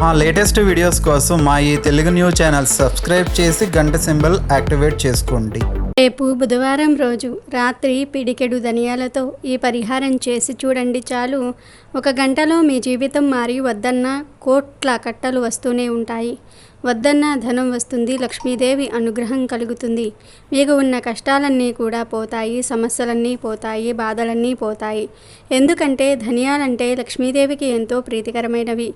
మా latest videos కోసం మా ఈ తెలుగు న్యూస్ ఛానల్ సబ్స్క్రైబ్ చేసి గంట సింబల్ యాక్టివేట్ చేసుకోండి. రేపు బుధవారం రోజు రాత్రి పిడికెడు ధనియాలతో ఈ పరిహారం చేసి చూడండి. చాలు, 1 గంటలో మీ జీవితం మారి వద్దన్న కోట్ల కట్టలు వస్తూనే ఉంటాయి. వద్దన్న ధనం వస్తుంది, లక్ష్మీదేవి అనుగ్రహం కలుగుతుంది. మీకు ఉన్న కష్టాలన్నీ కూడా పోతాయి, సమస్యలన్నీ పోతాయి, బాధలన్నీ పోతాయి. ఎందుకంటే ధనియాలంటే లక్ష్మీదేవికి ఎంతో ప్రీతికరమైనవి.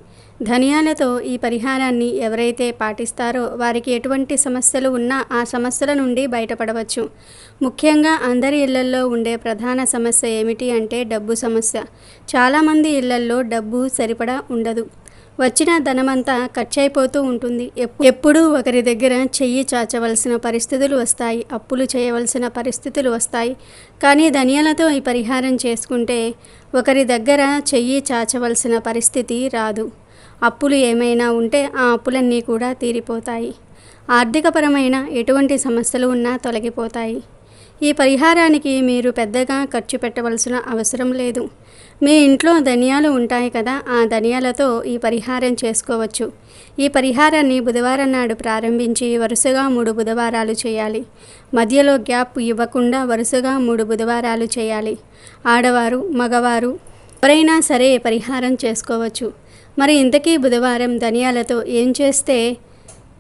ధనియాలతో ఈ పరిహారాన్ని ఎవరైతే పాటిస్తారో వారికి ఎటువంటి సమస్యలు ఉన్నా ఆ సమస్యల నుండి బయటపడవచ్చు. ముఖ్యంగా అందరి ఇళ్లల్లో ఉండే ప్రధాన సమస్య ఏమిటి అంటే డబ్బు సమస్య. చాలామంది ఇళ్లల్లో డబ్బు సరిపడా ఉండదు. వచ్చిన ధనమంతా ఖర్చయిపోతూ ఉంటుంది. ఎప్పుడూ ఒకరి దగ్గర చెయ్యి చాచవలసిన పరిస్థితులు వస్తాయి, అప్పులు చేయవలసిన పరిస్థితులు వస్తాయి. కానీ ధనియాలతో ఈ పరిహారం చేసుకుంటే ఒకరి దగ్గర చెయ్యి చాచవలసిన పరిస్థితి రాదు. అప్పులు ఏమైనా ఉంటే ఆ అప్పులన్నీ కూడా తీరిపోతాయి. ఆర్థికపరమైన ఎటువంటి సమస్యలు ఉన్నా తొలగిపోతాయి. ఈ పరిహారానికి మీరు పెద్దగా ఖర్చు పెట్టవలసిన అవసరం లేదు. మీ ఇంట్లో ధనియాలు ఉంటాయి కదా, ఆ ధనియాలతో ఈ పరిహారం చేసుకోవచ్చు. ఈ పరిహారాన్ని బుధవారం నాడు ప్రారంభించి వరుసగా 3 బుధవారాలు చేయాలి. మధ్యలో గ్యాప్ ఇవ్వకుండా వరుసగా 3 బుధవారాలు చేయాలి. ఆడవారు, మగవారు ఎవరైనా సరే పరిహారం చేసుకోవచ్చు. మరి ఇంతకీ బుధవారం ధనియాలతో ఏం చేస్తే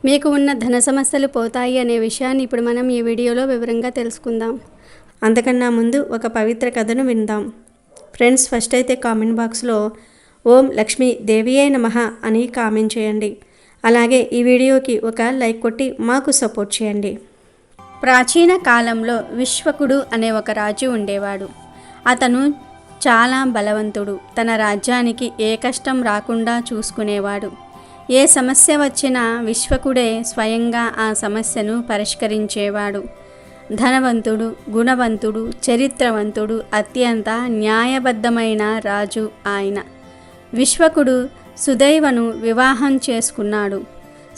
మీకు ఉన్న ధన సమస్యలు పోతాయి అనే విషయాన్ని ఇప్పుడు మనం ఈ వీడియోలో వివరంగా తెలుసుకుందాం. అంతకన్నా ముందు ఒక పవిత్ర కథను విందాం. ఫ్రెండ్స్, ఫస్ట్ అయితే కామెంట్ బాక్స్లో ఓం లక్ష్మీ దేవియే నమః అని కామెంట్ చేయండి. అలాగే ఈ వీడియోకి ఒక లైక్ కొట్టి మాకు సపోర్ట్ చేయండి. ప్రాచీన కాలంలో విశ్వకుడు అనే ఒక రాజు ఉండేవాడు. అతను చాలా బలవంతుడు. తన రాజ్యానికి ఏ కష్టం రాకుండా చూసుకునేవాడు. ఏ సమస్య వచ్చినా విశ్వకుడే స్వయంగా ఆ సమస్యను పరిష్కరించేవాడు. ధనవంతుడు, గుణవంతుడు, చరిత్రవంతుడు, అత్యంత న్యాయబద్ధమైన రాజు ఆయన. విశ్వకుడు సుదైవను వివాహం చేసుకున్నాడు.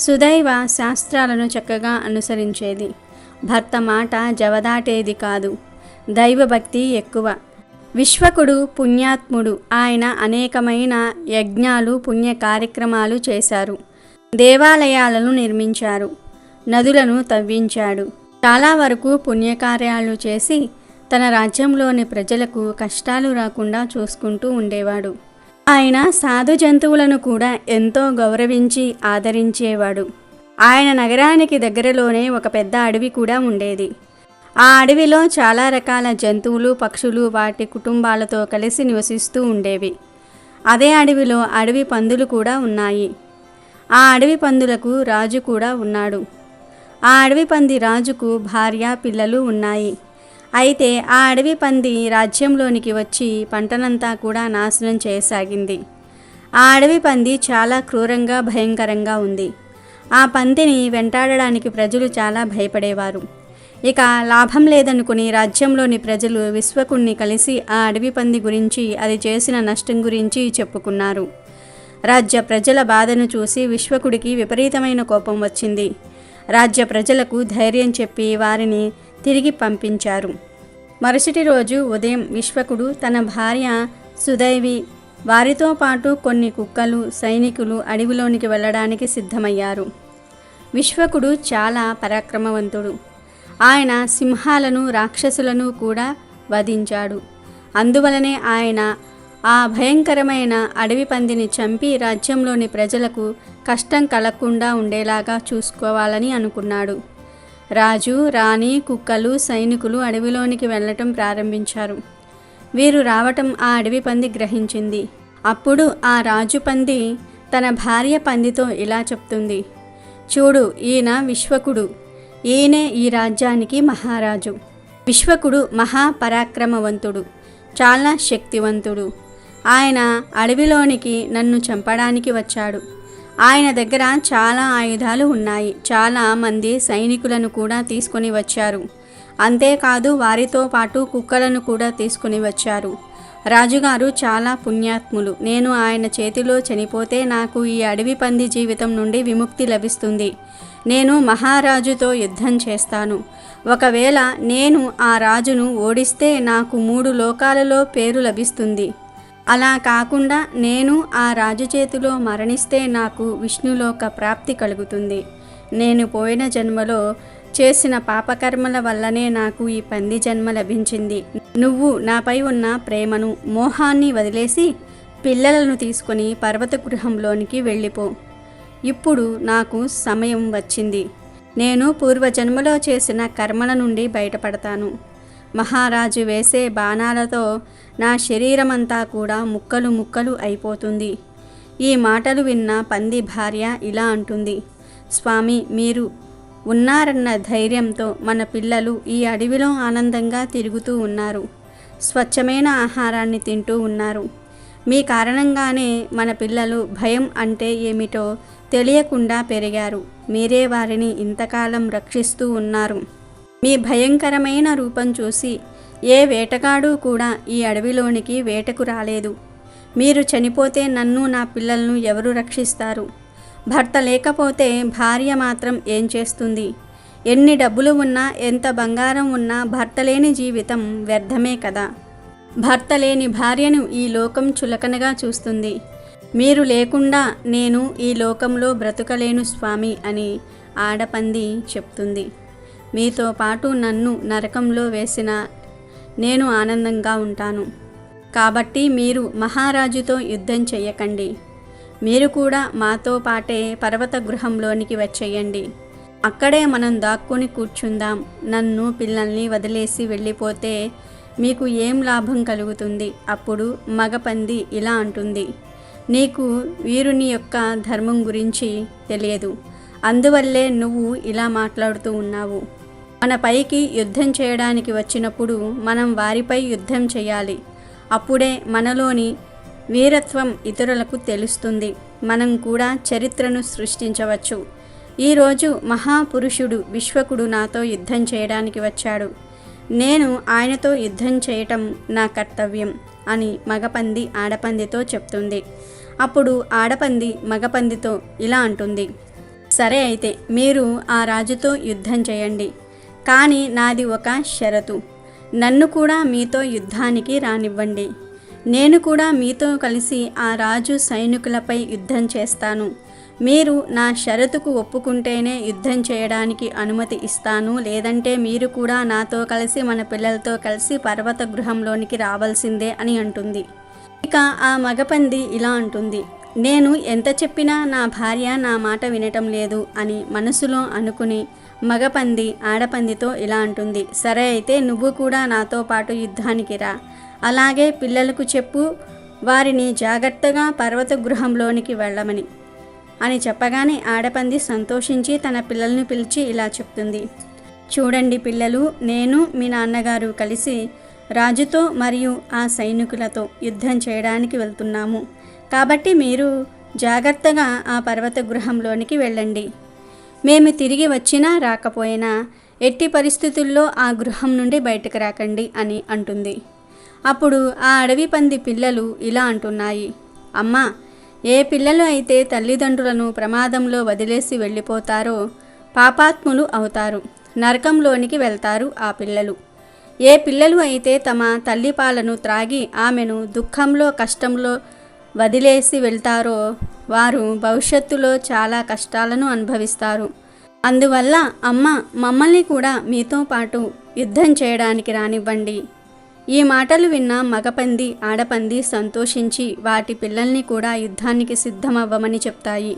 సుదైవ శాస్త్రాలను చక్కగా అనుసరించేది. భర్త మాట జవదాటేది కాదు. దైవభక్తి ఎక్కువ. విశ్వకుడు పుణ్యాత్ముడు. ఆయన అనేకమైన యజ్ఞాలు, పుణ్య కార్యక్రమాలు చేశారు. దేవాలయాలను నిర్మించారు. నదులను తవ్వించాడు. చాలా వరకు పుణ్యకార్యాలు చేసి తన రాజ్యంలోని ప్రజలకు కష్టాలు రాకుండా చూసుకుంటూ ఉండేవాడు. ఆయన సాధు జంతువులను కూడా ఎంతో గౌరవించి ఆదరించేవాడు. ఆయన నగరానికి దగ్గరలోనే ఒక పెద్ద అడవి కూడా ఉండేది. ఆ అడవిలో చాలా రకాల జంతువులు, పక్షులు వాటి కుటుంబాలతో కలిసి నివసిస్తూ ఉండేవి. అదే అడవిలో అడవి పందులు కూడా ఉన్నాయి. ఆ అడవి పందులకు రాజు కూడా ఉన్నాడు. ఆ అడవి పంది రాజుకు భార్య, పిల్లలు ఉన్నాయి. అయితే ఆ అడవి పంది రాజ్యంలోనికి వచ్చి పంటనంతా కూడా నాశనం చేయసాగింది. ఆ అడవి పంది చాలా క్రూరంగా, భయంకరంగా ఉంది. ఆ పందిని వెంటాడడానికి ప్రజలు చాలా భయపడేవారు. ఇక లాభం లేదనుకుని రాజ్యంలోని ప్రజలు విశ్వకుణ్ణి కలిసి ఆ అడవి పంది గురించి, అది చేసిన నష్టం గురించి చెప్పుకున్నారు. రాజ్య ప్రజల బాధను చూసి విశ్వకుడికి విపరీతమైన కోపం వచ్చింది. రాజ్య ప్రజలకు ధైర్యం చెప్పి వారిని తిరిగి పంపించారు. మరుసటి రోజు ఉదయం విశ్వకుడు తన భార్య సుదైవి, వారితో పాటు కొన్ని కుక్కలు, సైనికులు అడవిలోనికి వెళ్ళడానికి సిద్ధమయ్యారు. విశ్వకుడు చాలా పరాక్రమవంతుడు. ఆయన సింహాలను, రాక్షసులను కూడా వధించాడు. అందువలనే ఆయన ఆ భయంకరమైన అడవి పందిని చంపి రాజ్యంలోని ప్రజలకు కష్టం కలగకుండా ఉండేలాగా చూసుకోవాలని అనుకున్నాడు. రాజు, రాణి, కుక్కలు, సైనికులు అడవిలోనికి వెళ్ళటం ప్రారంభించారు. వీరు రావటం ఆ అడవి పంది గ్రహించింది. అప్పుడు ఆ రాజు పంది తన భార్య పందితో ఇలా చెప్తుంది, చూడు, ఈయన విశ్వకుడు. ఈయనే ఈ రాజ్యానికి మహారాజు. విశ్వకుడు మహాపరాక్రమవంతుడు, చాలా శక్తివంతుడు. ఆయన అడవిలోనికి నన్ను చంపడానికి వచ్చాడు. ఆయన దగ్గర చాలా ఆయుధాలు ఉన్నాయి. చాలా మంది సైనికులను కూడా తీసుకొని వచ్చారు. అంతేకాదు వారితో పాటు కుక్కలను కూడా తీసుకొని వచ్చారు. రాజుగారు చాలా పుణ్యాత్ములు. నేను ఆయన చేతిలో చనిపోతే నాకు ఈ అడవి పంది జీవితం నుండి విముక్తి లభిస్తుంది. నేను మహారాజుతో యుద్ధం చేస్తాను. ఒకవేళ నేను ఆ రాజును ఓడిస్తే నాకు 3 లోకాలలో పేరు లభిస్తుంది. అలా కాకుండా నేను ఆ రాజు చేతిలో మరణిస్తే నాకు విష్ణులోక ప్రాప్తి కలుగుతుంది. నేను పోయిన జన్మలో చేసిన పాపకర్మల వల్లనే నాకు ఈ పంది జన్మ లభించింది. నువ్వు నాపై ఉన్న ప్రేమను, మోహాన్ని వదిలేసి పిల్లలను తీసుకొని పర్వత గృహంలోనికి వెళ్ళిపో. ఇప్పుడు నాకు సమయం వచ్చింది. నేను పూర్వజన్మలో చేసిన కర్మల నుండి బయటపడతాను. మహారాజు వేసే బాణాలతో నా శరీరమంతా కూడా ముక్కలు ముక్కలు అయిపోతుంది. ఈ మాటలు విన్న పంది భార్య ఇలా అంటుంది, స్వామి, మీరు ఉన్నారన్న ధైర్యంతో మన పిల్లలు ఈ అడవిలో ఆనందంగా తిరుగుతూ ఉన్నారు. స్వచ్ఛమైన ఆహారాన్ని తింటూ ఉన్నారు. మీ కారణంగానే మన పిల్లలు భయం అంటే ఏమిటో తెలియకుండా పెరిగారు. మీరే వారిని ఇంతకాలం రక్షిస్తూ ఉన్నారు. మీ భయంకరమైన రూపం చూసి ఏ వేటగాడు కూడా ఈ అడవిలోనికి వేటకు రాలేదు. మీరు చనిపోతే నన్ను, నా పిల్లలను ఎవరు రక్షిస్తారు? భర్త లేకపోతే భార్య మాత్రం ఏం చేస్తుంది? ఎన్ని డబ్బులు ఉన్నా, ఎంత బంగారం ఉన్నా భర్త లేని జీవితం వ్యర్థమే కదా. భర్త లేని భార్యను ఈ లోకం చులకనగా చూస్తుంది. మీరు లేకుండా నేను ఈ లోకంలో బ్రతుకలేను స్వామి అని ఆడపంది చెప్తుంది. మీతో పాటు నన్ను నరకంలో వేసిన నేను ఆనందంగా ఉంటాను. కాబట్టి మీరు మహారాజుతో యుద్ధం చెయ్యకండి. మీరు కూడా మాతో పాటే పర్వత గృహంలోనికి వచ్చేయండి. అక్కడే మనం దాక్కుని కూర్చుందాం. నన్ను, పిల్లల్ని వదిలేసి వెళ్ళిపోతే మీకు ఏం లాభం కలుగుతుంది? అప్పుడు మగపంది ఇలా అంటుంది, నీకు వీరుని యొక్క ధర్మం గురించి తెలియదు. అందువల్లే నువ్వు ఇలా మాట్లాడుతూ ఉన్నావు. మన పైకి యుద్ధం చేయడానికి వచ్చినప్పుడు మనం వారిపై యుద్ధం చేయాలి. అప్పుడే మనలోని వీరత్వం ఇతరులకు తెలుస్తుంది. మనం కూడా చరిత్రను సృష్టించవచ్చు. ఈరోజు మహాపురుషుడు విశ్వకుడు నాతో యుద్ధం చేయడానికి వచ్చాడు. నేను ఆయనతో యుద్ధం చేయటం నా కర్తవ్యం అని మగపంది ఆడపందితో చెప్తుంది. అప్పుడు ఆడపంది మగపందితో ఇలా అంటుంది, సరే అయితే మీరు ఆ రాజుతో యుద్ధం చేయండి. కానీ నాది ఒక షరతు. నన్ను కూడా మీతో యుద్ధానికి రానివ్వండి. నేను కూడా మీతో కలిసి ఆ రాజు సైనికులపై యుద్ధం చేస్తాను. మీరు నా షరతుకు ఒప్పుకుంటేనే యుద్ధం చేయడానికి అనుమతి ఇస్తాను. లేదంటే మీరు కూడా నాతో కలిసి మన పిల్లలతో కలిసి పర్వత గృహంలోనికి రావాల్సిందే అని అంటుంది. ఇక ఆ మగపంది ఇలా అంటుంది, నేను ఎంత చెప్పినా నా భార్య నా మాట వినటం లేదు అని మనసులో అనుకుని మగపంది ఆడపందితో ఇలా అంటుంది, సరే అయితే నువ్వు కూడా నాతో పాటు యుద్ధానికి రా. అలాగే పిల్లలకు చెప్పు, వారిని జాగ్రత్తగా పర్వత గృహంలోనికి వెళ్ళమని అని చెప్పగానే ఆడపంది సంతోషించి తన పిల్లలను పిలిచి ఇలా చెప్తుంది, చూడండి పిల్లలు, నేను మీ నాన్నగారు కలిసి రాజుతో మరియు ఆ సైనికులతో యుద్ధం చేయడానికి వెళ్తున్నాము. కాబట్టి మీరు జాగ్రత్తగా ఆ పర్వత గృహంలోనికి వెళ్ళండి. మేము తిరిగి వచ్చినా రాకపోయినా ఎట్టి పరిస్థితుల్లో ఆ గృహం నుండి బయటకు రాకండి అని అంటుంది. అప్పుడు ఆ అడవి పంది పిల్లలు ఇలా అంటున్నాయి, అమ్మా, ఏ పిల్లలు అయితే తల్లిదండ్రులను ప్రమాదంలో వదిలేసి వెళ్ళిపోతారో పాపాత్ములు అవుతారు, నరకంలోనికి వెళ్తారు ఆ పిల్లలు. ఏ పిల్లలు అయితే తమ తల్లి పాలను త్రాగి ఆమెను దుఃఖంలో, కష్టంలో వదిలేసి వెళ్తారో వారు భవిష్యత్తులో చాలా కష్టాలను అనుభవిస్తారు. అందువల్ల అమ్మ, మమ్మల్ని కూడా మీతో పాటు యుద్ధం చేయడానికి రానివ్వండి. ఈ మాటలు విన్న మగపంది ఆడపంది సంతోషించి వాటి పిల్లల్ని కూడా యుద్ధానికి సిద్ధమవ్వమని చెప్తాయి.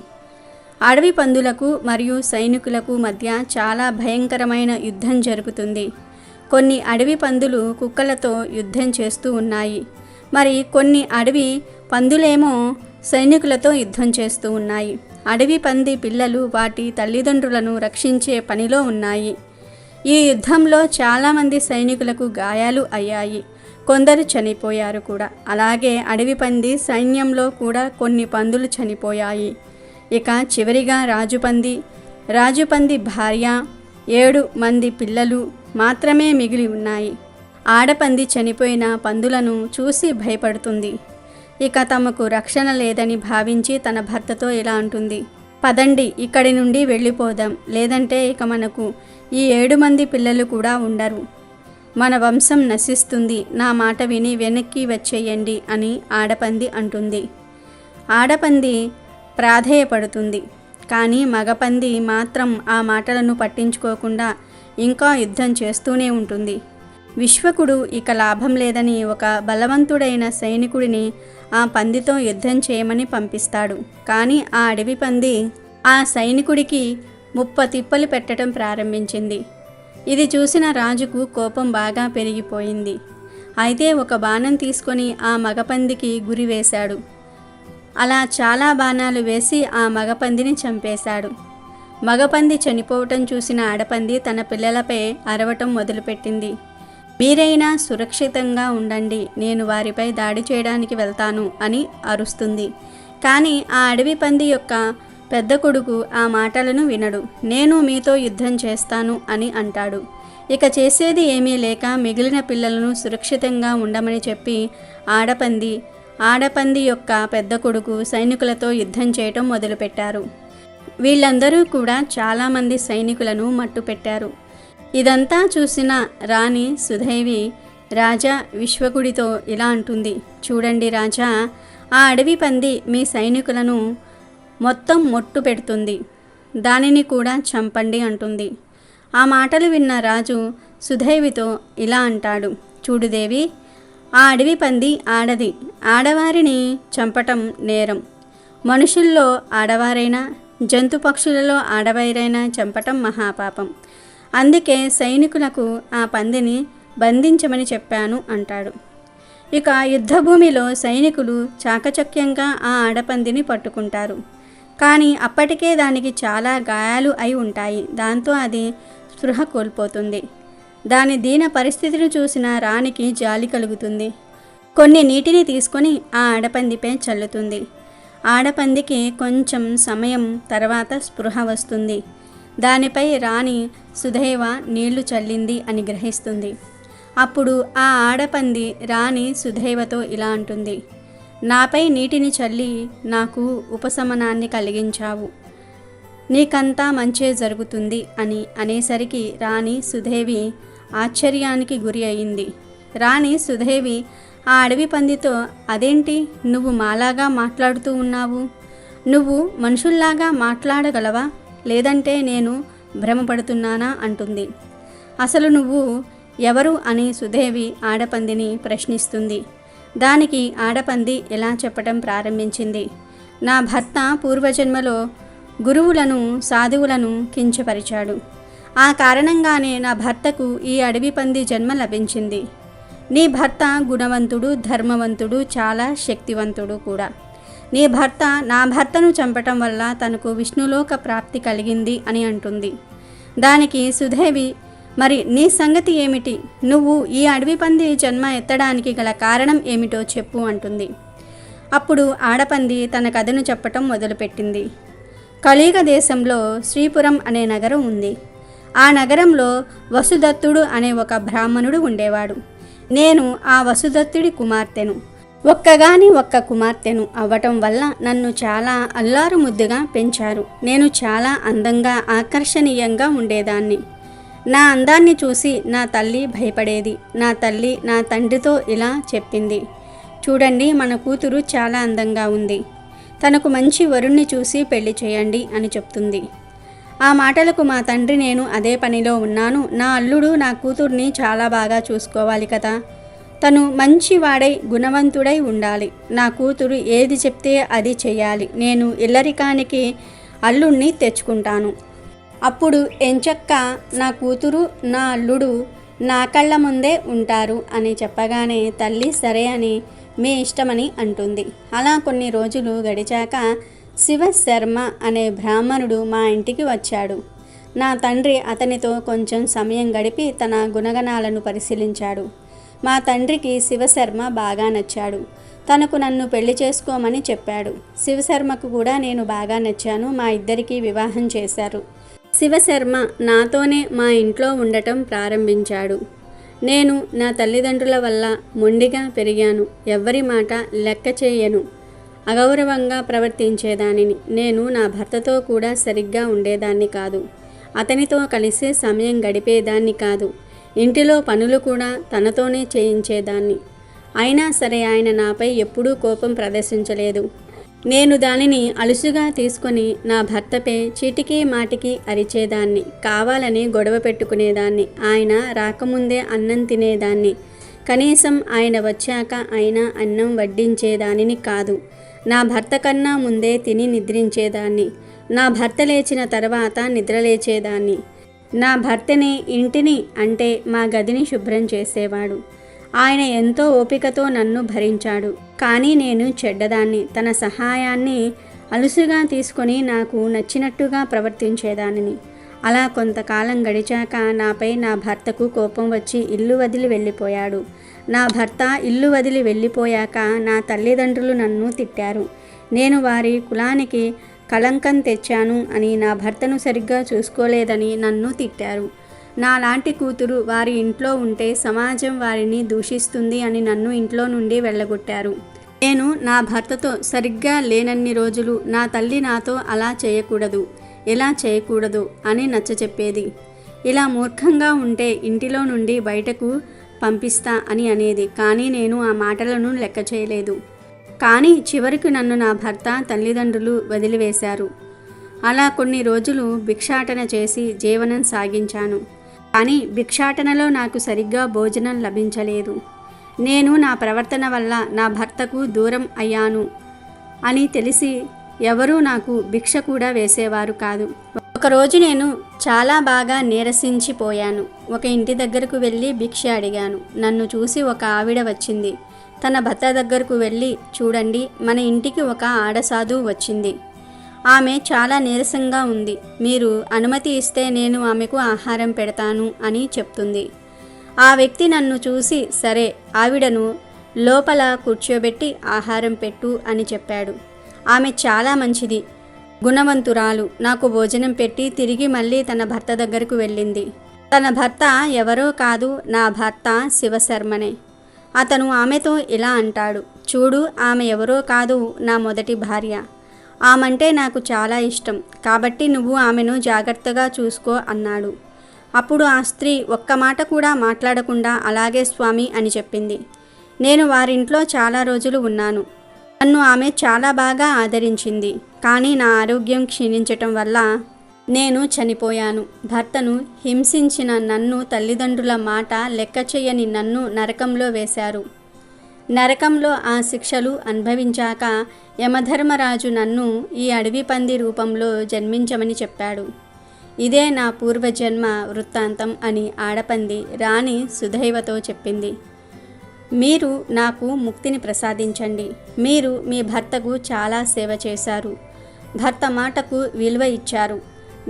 అడవి పందులకు మరియు సైనికులకు మధ్య చాలా భయంకరమైన యుద్ధం జరుగుతుంది. కొన్ని అడవి పందులు కుక్కలతో యుద్ధం చేస్తూ ఉన్నాయి. మరి కొన్ని అడవి పందులేమో సైనికులతో యుద్ధం చేస్తూ ఉన్నాయి. అడవి పంది పిల్లలు వాటి తల్లిదండ్రులను రక్షించే పనిలో ఉన్నాయి. ఈ యుద్ధంలో చాలామంది సైనికులకు గాయాలు అయ్యాయి, కొందరు చనిపోయారు కూడా. అలాగే అడవి పంది సైన్యంలో కూడా కొన్ని పందులు చనిపోయాయి. ఇక చివరిగా రాజుపంది భార్య 7 మంది పిల్లలు మాత్రమే మిగిలి ఉన్నాయి. ఆడపంది చనిపోయిన పందులను చూసి భయపడుతుంది. ఇక తమకు రక్షణ లేదని భావించి తన భర్తతో ఇలా అంటుంది, పదండి, ఇక్కడి నుండి వెళ్ళిపోదాం, లేదంటే ఇక మనకు ఈ 7 మంది పిల్లలు కూడా ఉండరు. మన వంశం నశిస్తుంది, నా మాట విని వెనక్కి వచ్చేయండి అని ఆడపంది అంటుంది. ఆడపంది ప్రాధేయపడుతుంది. కానీ మగపంది మాత్రం ఆ మాటలను పట్టించుకోకుండా ఇంకా యుద్ధం చేస్తూనే ఉంటుంది. విశ్వకుడు ఇక లాభం లేదని ఒక బలవంతుడైన సైనికుడిని ఆ పందితో యుద్ధం చేయమని పంపిస్తాడు. కానీ ఆ అడవి పంది ఆ సైనికుడికి ముప్పతిప్పలు పెట్టడం ప్రారంభించింది. ఇది చూసిన రాజుకు కోపం బాగా పెరిగిపోయింది. అయితే ఒక బాణం తీసుకొని ఆ మగపందికి గురి వేశాడు. అలా చాలా బాణాలు వేసి ఆ మగపందిని చంపేశాడు. మగపంది చనిపోవటం చూసిన ఆడపంది తన పిల్లలపై అరవటం మొదలుపెట్టింది. మీరైనా సురక్షితంగా ఉండండి, నేను వారిపై దాడి చేయడానికి వెళ్తాను అని అరుస్తుంది. కానీ ఆ అడవి పంది యొక్క పెద్ద కొడుకు ఆ మాటలను వినడు. నేను మీతో యుద్ధం చేస్తాను అని అంటాడు. ఇక చేసేది ఏమీ లేక మిగిలిన పిల్లలను సురక్షితంగా ఉండమని చెప్పి ఆడపంది యొక్క పెద్ద కొడుకు సైనికులతో యుద్ధం చేయటం మొదలుపెట్టారు. వీళ్ళందరూ కూడా చాలామంది సైనికులను మట్టుపెట్టారు. ఇదంతా చూసిన రాణి సుధైవి రాజా విశ్వకుడితో ఇలా అంటుంది. చూడండి రాజా, ఆ అడవి పంది మీ సైనికులను మొత్తం మొట్టు పెడుతుంది, దానిని కూడా చంపండి అంటుంది. ఆ మాటలు విన్న రాజు సుధైవితో ఇలా అంటాడు. చూడు దేవి, ఆ అడవి పంది ఆడది, ఆడవారిని చంపటం నేరం. మనుషుల్లో ఆడవారైనా జంతు పక్షులలో ఆడవారైనా చంపటం మహాపాపం. అందుకే సైనికులకు ఆ పందిని బంధించమని చెప్పాను అంటాడు. ఇక యుద్ధభూమిలో సైనికులు చాకచక్యంగా ఆ ఆడపందిని పట్టుకుంటారు. కానీ అప్పటికే దానికి చాలా గాయాలు అయి ఉంటాయి. దాంతో అది స్పృహ కోల్పోతుంది. దాని దీన పరిస్థితిని చూసిన రాణికి జాలి కలుగుతుంది. కొన్ని నీటిని తీసుకొని ఆ ఆడపందిపై చల్లుతుంది. ఆడపందికి కొంచెం సమయం తర్వాత స్పృహ వస్తుంది. దానిపై రాణి సుధైవ నీళ్లు చల్లింది అని గ్రహిస్తుంది. అప్పుడు ఆ ఆడపంది రాణి సుధైవతో ఇలా అంటుంది. నాపై నీటిని చల్లి నాకు ఉపశమనాన్ని కలిగించావు, నీకంతా మంచే జరుగుతుంది అని అనేసరికి రాణి సుధేవి ఆశ్చర్యానికి గురి అయింది. రాణి సుధేవి ఆ అడవి పందితో, అదేంటి నువ్వు మాలాగా మాట్లాడుతూ ఉన్నావు? నువ్వు మనుషుల్లాగా మాట్లాడగలవా, లేదంటే నేను భ్రమపడుతున్నానా అంటుంది. అసలు నువ్వు ఎవరు అని సుధేవి ఆడపందిని ప్రశ్నిస్తుంది. దానికి ఆడపంది ఎలా చెప్పటం ప్రారంభించింది. నా భర్త పూర్వజన్మలో గురువులను సాధువులను కించపరిచాడు. ఆ కారణంగానే నా భర్తకు ఈ అడవి పంది జన్మ లభించింది. నీ భర్త గుణవంతుడు, ధర్మవంతుడు, చాలా శక్తివంతుడు కూడా. నీ భర్త నా భర్తను చంపటం వల్ల తనకు విష్ణులోక ప్రాప్తి కలిగింది అని అంటుంది. దానికి సుధేవి, మరి నీ సంగతి ఏమిటి? నువ్వు ఈ అడవి పంది జన్మ ఎత్తడానికి గల కారణం ఏమిటో చెప్పు అంటుంది. అప్పుడు ఆడపంది తన కథను చెప్పటం మొదలుపెట్టింది. కలియుగ దేశంలో శ్రీపురం అనే నగరం ఉంది. ఆ నగరంలో వసుదత్తుడు అనే ఒక బ్రాహ్మణుడు ఉండేవాడు. నేను ఆ వసుదత్తుడి కుమార్తెను, ఒక్క కుమార్తెను అవ్వటం వల్ల నన్ను చాలా అల్లారు ముద్దుగా పెంచారు. నేను చాలా అందంగా ఆకర్షణీయంగా ఉండేదాన్ని. నా అందాన్ని చూసి నా తల్లి భయపడేది. నా తల్లి నా తండ్రితో ఇలా చెప్పింది. చూడండి, మన కూతురు చాలా అందంగా ఉంది, తనకు మంచి వరుణ్ణి చూసి పెళ్లి చేయండి అని చెప్తుంది. ఆ మాటలకు మా తండ్రి, నేను అదే పనిలో ఉన్నాను, నా అల్లుడు నా కూతుర్ని చాలా బాగా చూసుకోవాలి కదా, తను మంచివాడై గుణవంతుడై ఉండాలి, నా కూతురు ఏది చెప్తే అది చేయాలి, నేను ఇల్లరికానికి అల్లుడిని తెచ్చుకుంటాను, అప్పుడు ఎంచక్క నా కూతురు నా అల్లుడు నా కళ్ళ ముందే ఉంటారు అని చెప్పగానే తల్లి సరే అని మీ ఇష్టమని అంటుంది. అలా కొన్ని రోజులు గడిచాక శివశర్మ అనే బ్రాహ్మణుడు మా ఇంటికి వచ్చాడు. నా తండ్రి అతనితో కొంచెం సమయం గడిపి తన గుణగణాలను పరిశీలించాడు. మా తండ్రికి శివశర్మ బాగా నచ్చాడు. తనకు నన్ను పెళ్లి చేసుకోమని చెప్పాడు. శివశర్మకు కూడా నేను బాగా నచ్చాను. మా ఇద్దరికీ వివాహం చేశారు. శివశర్మ నాతోనే మా ఇంట్లో ఉండటం ప్రారంభించాడు. నేను నా తల్లిదండ్రుల వల్ల మొండిగా పెరిగాను. ఎవ్వరి మాట లెక్క చేయను, అగౌరవంగా ప్రవర్తించేదానిని. నేను నా భర్తతో కూడా సరిగ్గా ఉండేదాన్ని కాదు, అతనితో కలిసే సమయం గడిపేదాన్ని కాదు. ఇంటిలో పనులు కూడా తనతోనే చేయించేదాన్ని. అయినా సరే ఆయన నాపై ఎప్పుడూ కోపం ప్రదర్శించలేదు. నేను దానిని అలుసుగా తీసుకొని నా భర్తపై చీటికి మాటికి అరిచేదాన్ని. కావాలని గొడవ పెట్టుకునేదాన్ని. ఆయన రాకముందే అన్నం తినేదాన్ని. కనీసం ఆయన వచ్చాక అయినా అన్నం వడ్డించేదానిని కాదు. నా భర్త కన్నా ముందే తిని నిద్రించేదాన్ని. నా భర్త లేచిన తర్వాత నిద్రలేచేదాన్ని. నా భర్తని, ఇంటిని అంటే మా గదిని శుభ్రం చేసేవాడు. ఆయన ఎంతో ఓపికతో నన్ను భరించాడు. కానీ నేను చెడ్డదాన్ని. తన సహాయాన్ని అలుసుగా తీసుకొని నాకు నచ్చినట్టుగా ప్రవర్తించేదానిని. అలా కొంతకాలం గడిచాక నాపై నా భర్తకు కోపం వచ్చి ఇల్లు వదిలి వెళ్ళిపోయాడు. నా భర్త ఇల్లు వదిలి వెళ్ళిపోయాక నా తల్లిదండ్రులు నన్ను తిట్టారు. నేను వారి కులానికి కళంకం తెచ్చాను అని, నా భర్తను సరిగ్గా చూసుకోలేదని నన్ను తిట్టారు. నాలాంటి కూతురు వారి ఇంట్లో ఉంటే సమాజం వారిని దూషిస్తుంది అని నన్ను ఇంట్లో నుండి వెళ్ళగొట్టారు. నేను నా భర్తతో సరిగ్గా లేనన్ని రోజులు నా తల్లి నాతో అలా చేయకూడదు, ఇలా చేయకూడదు అని నచ్చచెప్పేది. ఇలా మూర్ఖంగా ఉంటే ఇంటిలో నుండి బయటకు పంపిస్తా అని అనేది. కానీ నేను ఆ మాటలను లెక్క చేయలేదు. కానీ చివరికి నన్ను నా భర్త, తల్లిదండ్రులు వదిలివేశారు. అలా కొన్ని రోజులు భిక్షాటన చేసి జీవనం సాగించాను. కానీ భిక్షాటనలో నాకు సరిగ్గా భోజనం లభించలేదు. నేను నా ప్రవర్తన వల్ల నా భర్తకు దూరం అయ్యాను అని తెలిసి ఎవరూ నాకు భిక్ష కూడా వేసేవారు కాదు. ఒకరోజు నేను చాలా బాగా నీరసించిపోయాను. ఒక ఇంటి దగ్గరకు వెళ్ళి భిక్ష అడిగాను. నన్ను చూసి ఒక ఆవిడ వచ్చింది. తన భర్త దగ్గరకు వెళ్ళి, చూడండి, మన ఇంటికి ఒక ఆడసాధువు వచ్చింది. ఆమె చాలా నీరసంగా ఉంది. మీరు అనుమతి ఇస్తే నేను ఆమెకు ఆహారం పెడతాను అని చెప్తుంది. ఆ వ్యక్తి నన్ను చూసి, సరే, ఆవిడను లోపల కూర్చోబెట్టి ఆహారం పెట్టు అని చెప్పాడు. ఆమె చాలా మంచిది, గుణవంతురాలు. నాకు భోజనం పెట్టి తిరిగి మళ్ళీ తన భర్త దగ్గరకు వెళ్ళింది. తన భర్త ఎవరో కాదు, నా భర్త శివశర్మనే. అతను ఆమెతో ఇలా అంటాడు, చూడు, ఆమె ఎవరో కాదు, నా మొదటి భార్య. ఆమంటే నాకు చాలా ఇష్టం. కాబట్టి నువ్వు ఆమెను జాగ్రత్తగా చూసుకో అన్నాడు. అప్పుడు ఆ స్త్రీ ఒక్క మాట కూడా మాట్లాడకుండా అలాగే స్వామి అని చెప్పింది. నేను వారింట్లో చాలా రోజులు ఉన్నాను. నన్ను ఆమె చాలా బాగా ఆదరించింది. కానీ నా ఆరోగ్యం క్షీణించటం వల్ల నేను చనిపోయాను. భర్తను హింసించిన నన్ను, తల్లిదండ్రుల మాట లెక్క చేయని నన్ను నరకంలో వేశారు. నరకంలో ఆ శిక్షలు అనుభవించాక యమధర్మరాజు నన్ను ఈ అడవి పంది రూపంలో జన్మించమని చెప్పాడు. ఇదే నా పూర్వజన్మ వృత్తాంతం అని ఆడపంది రాణి సుధైవతో చెప్పింది. మీరు నాకు ముక్తిని ప్రసాదించండి. మీరు మీ భర్తకు చాలా సేవ చేశారు. భర్త మాటకు విలువ ఇచ్చారు.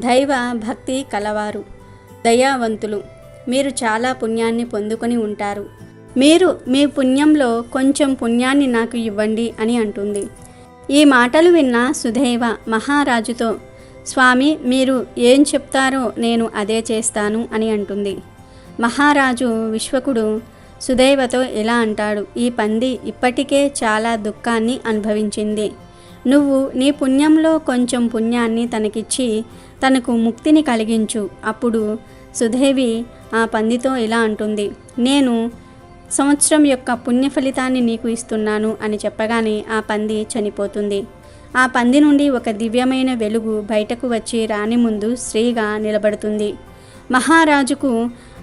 దైవ భక్తి కలవారు, దయావంతులు. మీరు చాలా పుణ్యాన్ని పొందుకొని ఉంటారు. మీరు మీ పుణ్యంలో కొంచెం పుణ్యాన్ని నాకు ఇవ్వండి అని అంటుంది. ఈ మాటలు విన్న సుధైవ మహారాజుతో, స్వామి, మీరు ఏం చెప్తారో నేను అదే చేస్తాను అని అంటుంది. మహారాజు విశ్వకుడు సుధైవతో ఇలా అంటాడు, ఈ పంది ఇప్పటికే చాలా దుఃఖాన్ని అనుభవించింది. నువ్వు నీ పుణ్యంలో కొంచెం పుణ్యాన్ని తనకిచ్చి తనకు ముక్తిని కలిగించు. అప్పుడు సుధైవి ఆ పందితో ఇలా అంటుంది, నేను సంవత్సరం యొక్క పుణ్య ఫలితాన్ని నీకు ఇస్తున్నాను అని చెప్పగానే ఆ పంది చనిపోతుంది. ఆ పంది నుండి ఒక దివ్యమైన వెలుగు బయటకు వచ్చి రాణి ముందు స్త్రీగా నిలబడుతుంది. మహారాజుకు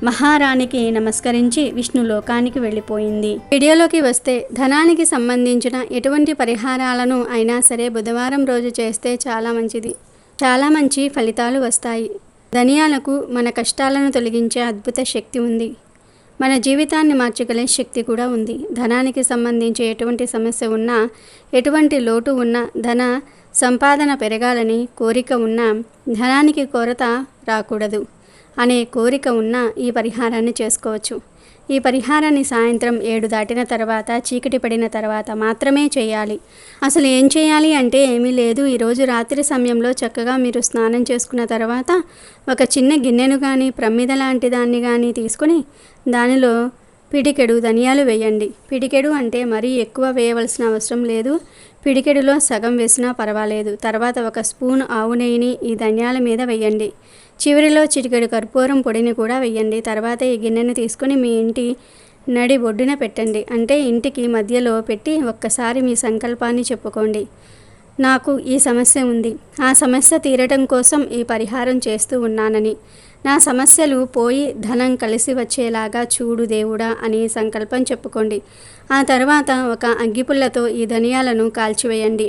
మహారాణికి నమస్కరించి విష్ణు లోకానికి వెళ్ళిపోయింది. వీడియోలోకి వస్తే, ధనానికి సంబంధించిన ఎటువంటి పరిహారాలను అయినా సరే బుధవారం రోజు చేస్తే చాలా మంచిది. చాలా మంచి ఫలితాలు వస్తాయి. ధనియాలకు మన కష్టాలను తొలగించే అద్భుత శక్తి ఉంది. మన జీవితాన్ని మార్చగల శక్తి కూడా ఉంది. ధనానికి సంబంధించి ఎటువంటి సమస్య ఉన్నా, ఎటువంటి లోటు ఉన్నా, ధన సంపాదన పెరగాలని కోరిక ఉన్నా, ధనానికి కొరత రాకూడదు అనే కోరిక ఉన్నా ఈ పరిహారాన్ని చేసుకోవచ్చు. ఈ పరిహారాన్ని సాయంత్రం 7 దాటిన తర్వాత, చీకటి పడిన తర్వాత మాత్రమే చేయాలి. అసలు ఏం చేయాలి అంటే ఏమీ లేదు. ఈరోజు రాత్రి సమయంలో చక్కగా మీరు స్నానం చేసుకున్న తర్వాత ఒక చిన్న గిన్నెను కానీ, ప్రమిద లాంటి దాన్ని కానీ తీసుకొని దానిలో పిడికెడు ధనియాలు వేయండి. పిడికెడు అంటే మరీ ఎక్కువ వేయవలసిన అవసరం లేదు. పిడికెడులో సగం వేసినా పర్వాలేదు. తర్వాత 1 స్పూన్ ఆవు నెయ్యిని ఈ ధనియాల మీద వేయండి. చివరిలో చిటికెడు కర్పూరం పొడిని కూడా వేయండి. తర్వాత ఈ గిన్నెను తీసుకుని మీ ఇంటి నడి ఒడ్డున పెట్టండి. అంటే ఇంటికి మధ్యలో పెట్టి ఒక్కసారి మీ సంకల్పాన్ని చెప్పుకోండి. నాకు ఈ సమస్య ఉంది, ఆ సమస్య తీరటం కోసం ఈ పరిహారం చేస్తూ ఉన్నానని, నా సమస్యలు పోయి ధనం కలిసి వచ్చేలాగా చూడు దేవుడా అని సంకల్పం చెప్పుకోండి. ఆ తర్వాత ఒక అగ్గిపుల్లతో ఈ ధనియాలను కాల్చివేయండి.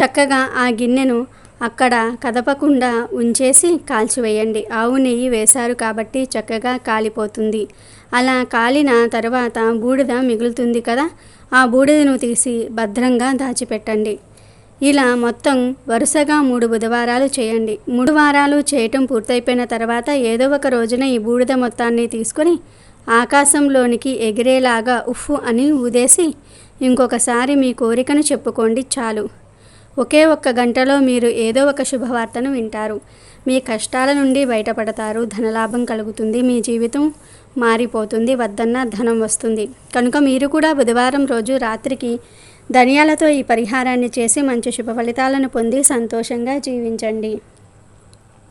చక్కగా ఆ గిన్నెను అక్కడ కదపకుండా ఉంచేసి కాల్చివేయండి. ఆవు నెయ్యి వేశారు కాబట్టి చక్కగా కాలిపోతుంది. అలా కాలిన తర్వాత బూడిద మిగులుతుంది కదా, ఆ బూడిదను తీసి భద్రంగా దాచిపెట్టండి. ఇలా మొత్తం వరుసగా 3 బుధవారాలు చేయండి. 3 వారాలు చేయటం పూర్తయిపోయిన తర్వాత ఏదో ఒక రోజున ఈ బూడిద మొత్తాన్ని తీసుకొని ఆకాశంలోనికి ఎగిరేలాగా ఉఫ్ అని ఊదేసి ఇంకొకసారి మీ కోరికను చెప్పుకోండి. చాలు. ఒకే ఒక్క గంటలో మీరు ఏదో ఒక శుభవార్తను వింటారు. మీ కష్టాల నుండి బయటపడతారు. ధనలాభం కలుగుతుంది. మీ జీవితం మారిపోతుంది. వద్దన్న ధనం వస్తుంది. కనుక మీరు కూడా బుధవారం రోజు రాత్రికి ధనియాలతో ఈ పరిహారాన్ని చేసి మంచి శుభ ఫలితాలను పొంది సంతోషంగా జీవించండి.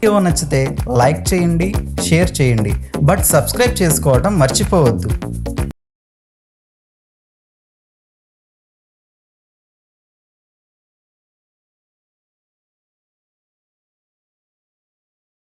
వీడియో నచ్చితే లైక్ చేయండి, షేర్ చేయండి, బట్ సబ్స్క్రైబ్ చేసుకోవడం మర్చిపోవద్దు.